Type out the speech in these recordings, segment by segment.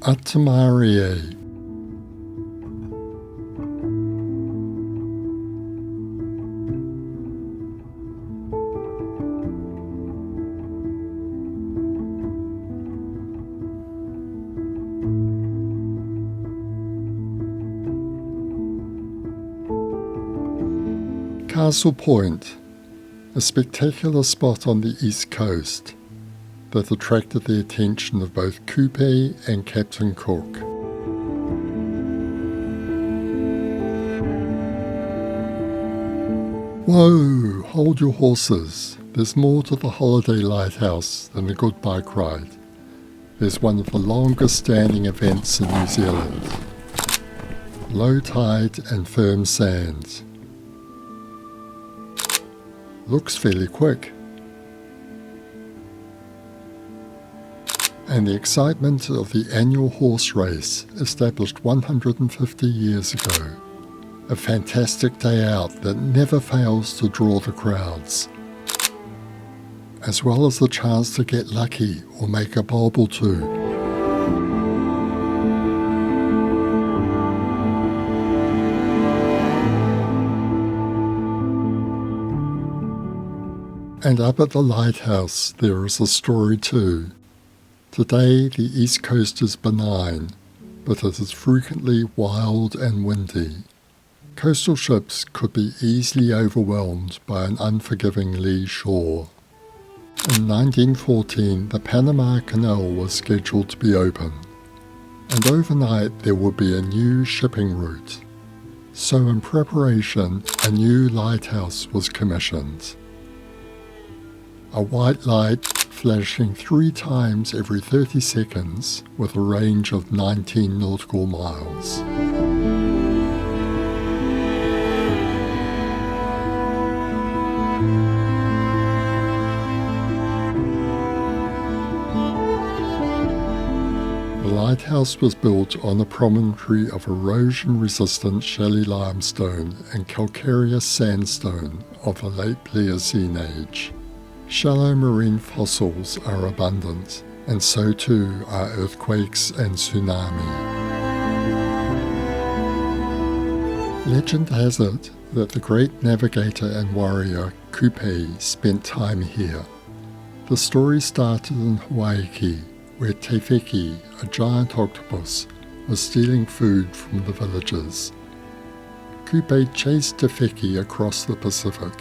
Atamarie. Castlepoint, a spectacular spot on the east coast that attracted the attention of both Kupe and Captain Cook. Whoa, hold your horses. There's more to the holiday lighthouse than a good bike ride. There's one of the longest standing events in New Zealand. Low tide and firm sands. Looks fairly quick. And the excitement of the annual horse race established 150 years ago. A fantastic day out that never fails to draw the crowds. As well as the chance to get lucky or make a bob or two. And up at the lighthouse there is a story too. Today the east coast is benign, but it is frequently wild and windy. Coastal ships could be easily overwhelmed by an unforgiving lee shore. In 1914 the Panama Canal was scheduled to be open, and overnight there would be a new shipping route. So in preparation, a new lighthouse was commissioned. A white light flashing 3 times every 30 seconds with a range of 19 nautical miles. The lighthouse was built on a promontory of erosion-resistant shelly limestone and calcareous sandstone of the late Pliocene age. Shallow marine fossils are abundant, and so too are earthquakes and tsunami. Legend has it that the great navigator and warrior Kupe spent time here. The story started in Hawaii, where Tefeki, a giant octopus, was stealing food from the villagers. Kupe chased Tefeki across the Pacific,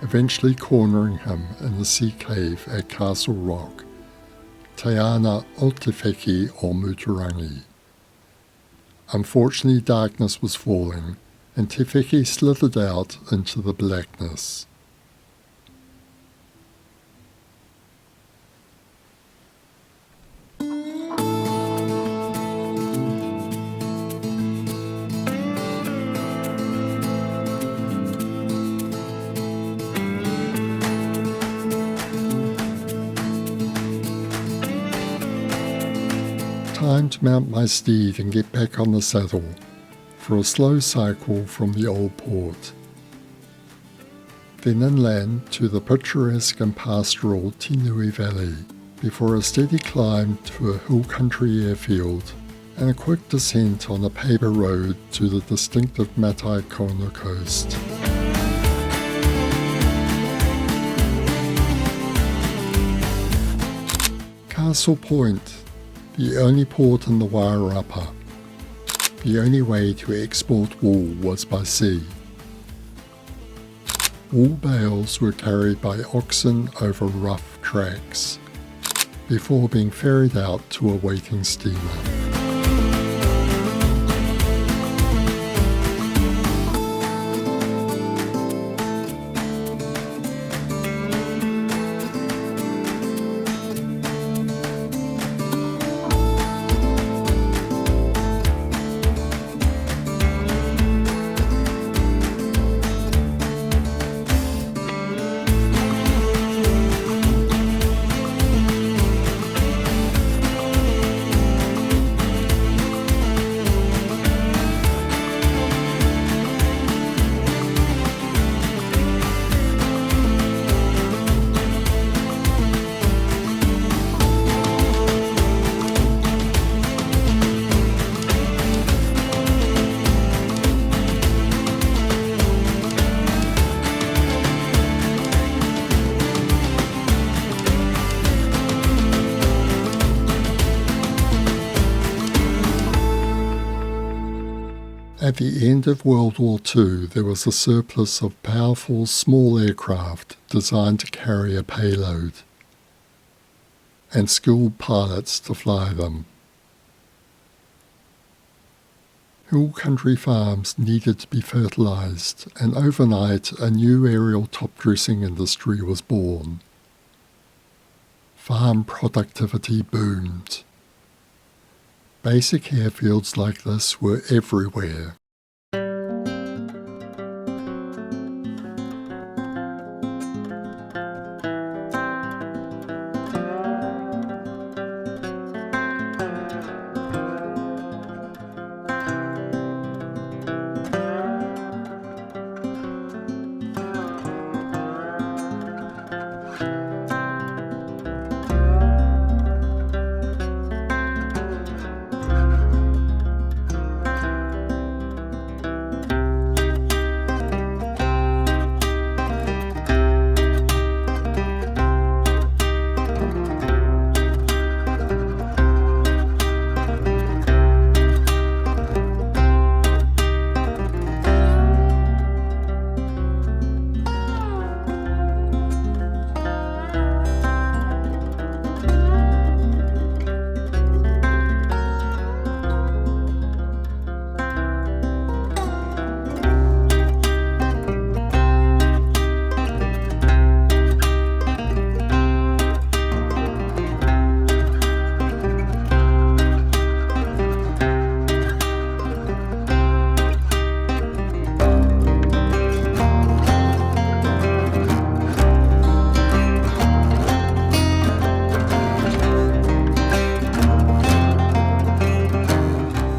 eventually cornering him in the sea cave at Castle Rock, Te Ana o Tefeki o Muturangi. Unfortunately, darkness was falling, and Tefeki slithered out into the blackness. Time to mount my steed and get back on the saddle for a slow cycle from the old port. Then inland to the picturesque and pastoral Tinui Valley, before a steady climb to a hill country airfield and a quick descent on a paper road to the distinctive Mataikona coast. Castlepoint, the only port in the Wairarapa. The only way to export wool was by sea. Wool bales were carried by oxen over rough tracks, before being ferried out to a waiting steamer. At the end of World War II, there was a surplus of powerful small aircraft designed to carry a payload, and skilled pilots to fly them. Hill country farms needed to be fertilised, and overnight a new aerial top-dressing industry was born. Farm productivity boomed. Basic airfields like this were everywhere.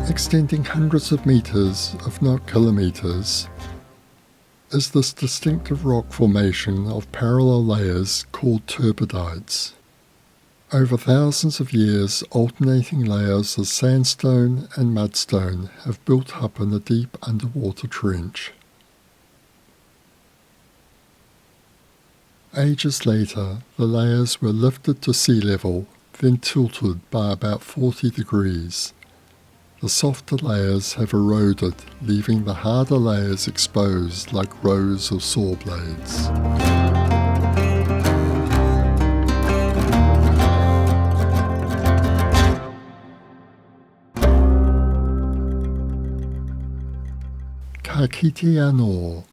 Extending hundreds of metres, if not kilometres, is this distinctive rock formation of parallel layers called turbidites. Over thousands of years, alternating layers of sandstone and mudstone have built up in a deep underwater trench. Ages later, the layers were lifted to sea level, then tilted by about 40 degrees. The softer layers have eroded, leaving the harder layers exposed like rows of saw blades. Ka kite anō.